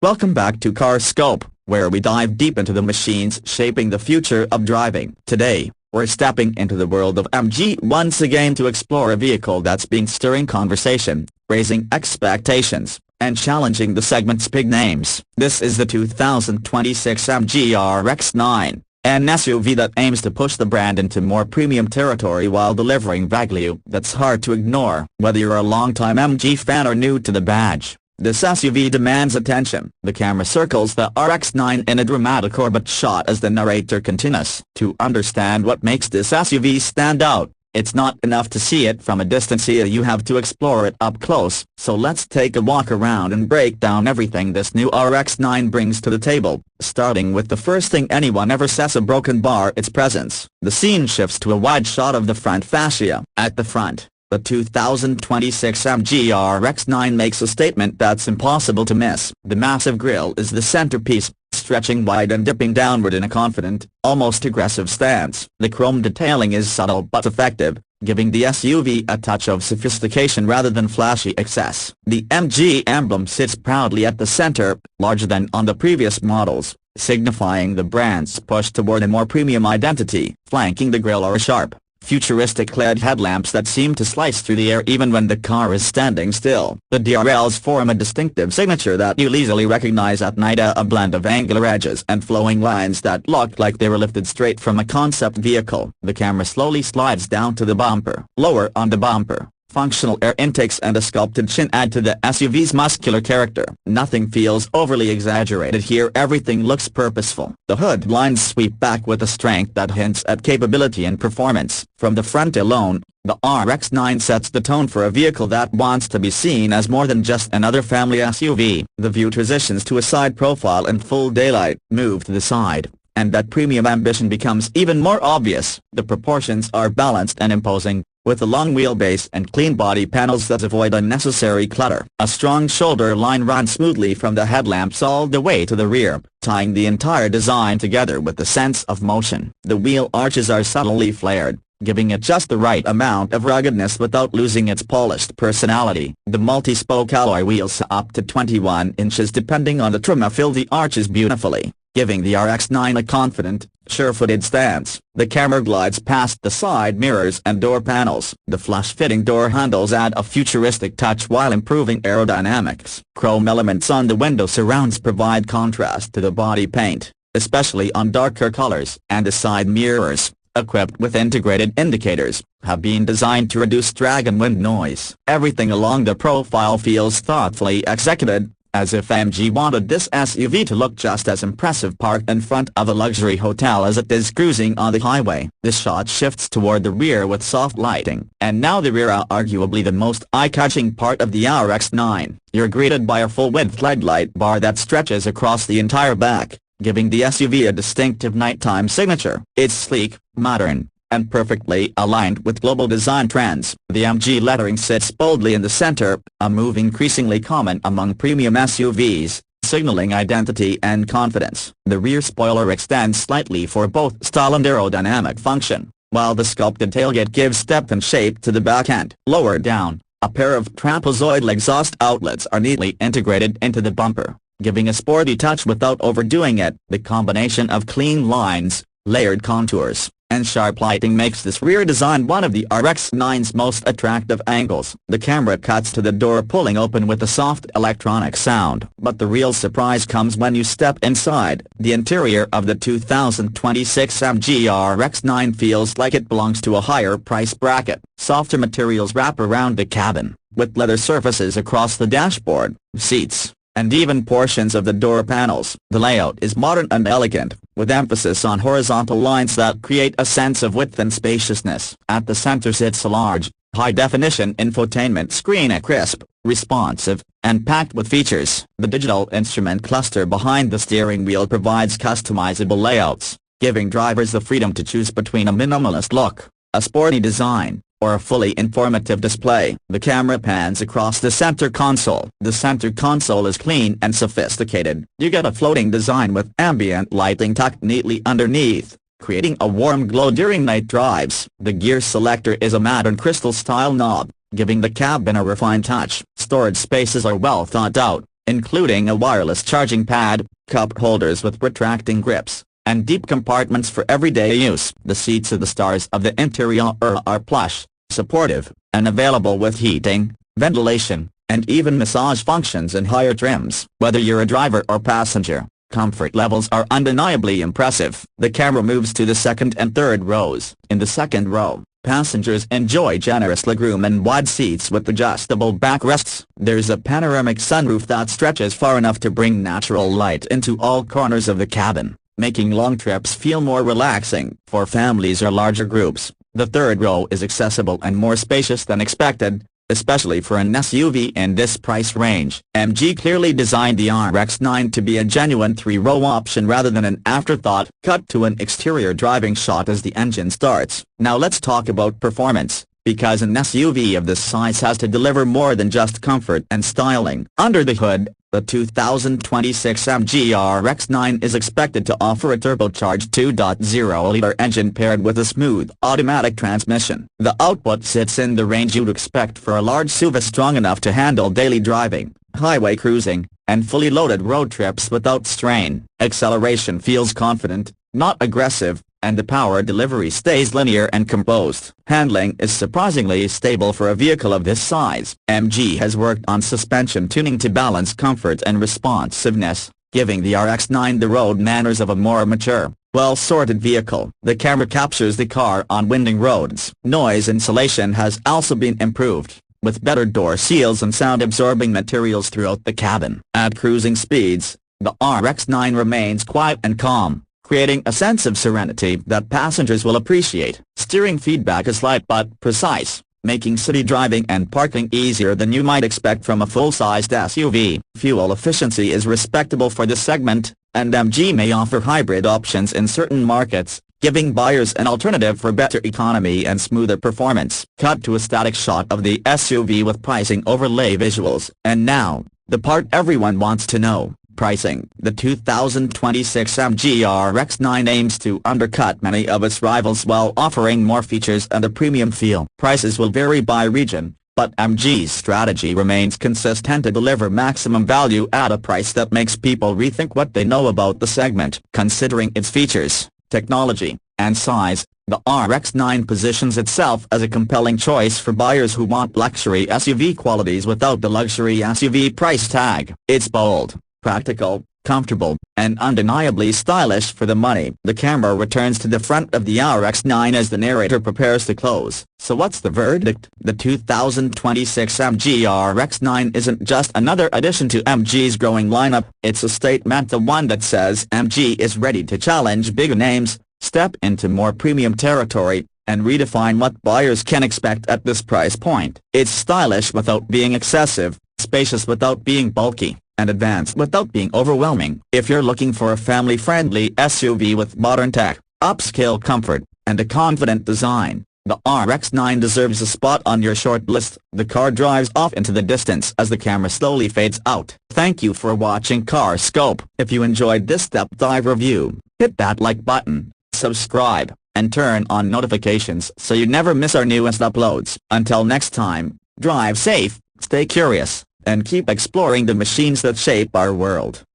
Welcome back to CarScope, where we dive deep into the machines shaping the future of driving. Today, we're stepping into the world of MG once again to explore a vehicle that's been stirring conversation, raising expectations, and challenging the segment's big names. This is the 2026 MG RX-9, an SUV that aims to push the brand into more premium territory while delivering value that's hard to ignore. Whether you're a longtime MG fan or new to the badge, this SUV demands attention. The camera circles the RX-9 in a dramatic orbit shot as the narrator continues. To understand what makes this SUV stand out, it's not enough to see it from a distance here, you have to explore it up close. So let's take a walk around and break down everything this new RX-9 brings to the table, starting with the first thing anyone ever says: a broken bar, its presence. The scene shifts to a wide shot of the front fascia. At the front, the 2026 MG RX-9 makes a statement that's impossible to miss. The massive grille is the centerpiece, stretching wide and dipping downward in a confident, almost aggressive stance. The chrome detailing is subtle but effective, giving the SUV a touch of sophistication rather than flashy excess. The MG emblem sits proudly at the center, larger than on the previous models, signifying the brand's push toward a more premium identity. Flanking the grille are sharp, futuristic LED headlamps that seem to slice through the air even when the car is standing still. The DRLs form a distinctive signature that you'll easily recognize at night, a blend of angular edges and flowing lines that look like they were lifted straight from a concept vehicle. The camera slowly slides down to the bumper. Lower on the bumper, functional air intakes and a sculpted chin add to the SUV's muscular character. Nothing feels overly exaggerated here, everything looks purposeful. The hood lines sweep back with a strength that hints at capability and performance. From the front alone, the RX-9 sets the tone for a vehicle that wants to be seen as more than just another family SUV. The view transitions to a side profile in full daylight. Move to the side, and that premium ambition becomes even more obvious. The proportions are balanced and imposing, with a long wheelbase and clean body panels that avoid unnecessary clutter. A strong shoulder line runs smoothly from the headlamps all the way to the rear, tying the entire design together with a sense of motion. The wheel arches are subtly flared, giving it just the right amount of ruggedness without losing its polished personality. The multi-spoke alloy wheels up to 21 inches depending on the trim fill the arches beautifully, giving the RX-9 a confident, sure-footed stance. The camera glides past the side mirrors and door panels. The flush-fitting door handles add a futuristic touch while improving aerodynamics. Chrome elements on the window surrounds provide contrast to the body paint, especially on darker colors. And the side mirrors, equipped with integrated indicators, have been designed to reduce drag and wind noise. Everything along the profile feels thoughtfully executed, as if MG wanted this SUV to look just as impressive parked in front of a luxury hotel as it is cruising on the highway. This shot shifts toward the rear with soft lighting. And now the rear, arguably the most eye-catching part of the RX-9. You're greeted by a full-width LED light bar that stretches across the entire back, giving the SUV a distinctive nighttime signature. It's sleek, modern, and perfectly aligned with global design trends. The MG lettering sits boldly in the center, a move increasingly common among premium SUVs, signaling identity and confidence. The rear spoiler extends slightly for both style and aerodynamic function, while the sculpted tailgate gives depth and shape to the back end. Lower down, a pair of trapezoidal exhaust outlets are neatly integrated into the bumper, giving a sporty touch without overdoing it. The combination of clean lines, layered contours, and sharp lighting makes this rear design one of the RX-9's most attractive angles. The camera cuts to the door pulling open with a soft electronic sound. But the real surprise comes when you step inside. The interior of the 2026 MG RX-9 feels like it belongs to a higher price bracket. Softer materials wrap around the cabin, with leather surfaces across the dashboard, seats, and even portions of the door panels. The layout is modern and elegant, with emphasis on horizontal lines that create a sense of width and spaciousness. At the center sits a large, high-definition infotainment screen, a crisp, responsive, and packed with features. The digital instrument cluster behind the steering wheel provides customizable layouts, giving drivers the freedom to choose between a minimalist look, a sporty design, or a fully informative display. The camera pans across the center console. The center console is clean and sophisticated. You get a floating design with ambient lighting tucked neatly underneath, creating a warm glow during night drives. The gear selector is a modern crystal-style knob, giving the cabin a refined touch. Storage spaces are well thought out, including a wireless charging pad, cup holders with retracting grips, and deep compartments for everyday use. The seats of the stars of the interior are plush, supportive, and available with heating, ventilation, and even massage functions in higher trims. Whether you're a driver or passenger, comfort levels are undeniably impressive. The camera moves to the second and third rows. In the second row, passengers enjoy generous legroom and wide seats with adjustable backrests. There's a panoramic sunroof that stretches far enough to bring natural light into all corners of the cabin, making long trips feel more relaxing. For families or larger groups, the third row is accessible and more spacious than expected, especially for an SUV in this price range. MG clearly designed the RX-9 to be a genuine three-row option rather than an afterthought. Cut to an exterior driving shot as the engine starts. Now let's talk about performance, because an SUV of this size has to deliver more than just comfort and styling. Under the hood, the 2026 MG RX-9 is expected to offer a turbocharged 2.0-liter engine paired with a smooth automatic transmission. The output sits in the range you'd expect for a large SUV, strong enough to handle daily driving, highway cruising, and fully loaded road trips without strain. Acceleration feels confident, not aggressive, and the power delivery stays linear and composed. Handling is surprisingly stable for a vehicle of this size. MG has worked on suspension tuning to balance comfort and responsiveness, giving the RX-9 the road manners of a more mature, well-sorted vehicle. The camera captures the car on winding roads. Noise insulation has also been improved, with better door seals and sound-absorbing materials throughout the cabin. At cruising speeds, the RX-9 remains quiet and calm, creating a sense of serenity that passengers will appreciate. Steering feedback is light but precise, making city driving and parking easier than you might expect from a full-sized SUV. Fuel efficiency is respectable for this segment, and MG may offer hybrid options in certain markets, giving buyers an alternative for better economy and smoother performance. Cut to a static shot of the SUV with pricing overlay visuals. And now, the part everyone wants to know. Pricing. The 2026 MG RX-9 aims to undercut many of its rivals while offering more features and a premium feel. Prices will vary by region, but MG's strategy remains consistent to deliver maximum value at a price that makes people rethink what they know about the segment. Considering its features, technology, and size, the RX-9 positions itself as a compelling choice for buyers who want luxury SUV qualities without the luxury SUV price tag. It's bold, practical, comfortable, and undeniably stylish for the money. The camera returns to the front of the RX-9 as the narrator prepares to close. So what's the verdict? The 2026 MG RX-9 isn't just another addition to MG's growing lineup. It's a statement, the one that says MG is ready to challenge bigger names, step into more premium territory, and redefine what buyers can expect at this price point. It's stylish without being excessive, spacious without being bulky, and advanced without being overwhelming. If you're looking for a family-friendly SUV with modern tech, upscale comfort, and a confident design, the RX-9 deserves a spot on your short list. The car drives off into the distance as the camera slowly fades out. Thank you for watching CarScope. If you enjoyed this step dive review, hit that like button, subscribe, and turn on notifications so you never miss our newest uploads. Until next time, drive safe, stay curious, and keep exploring the machines that shape our world.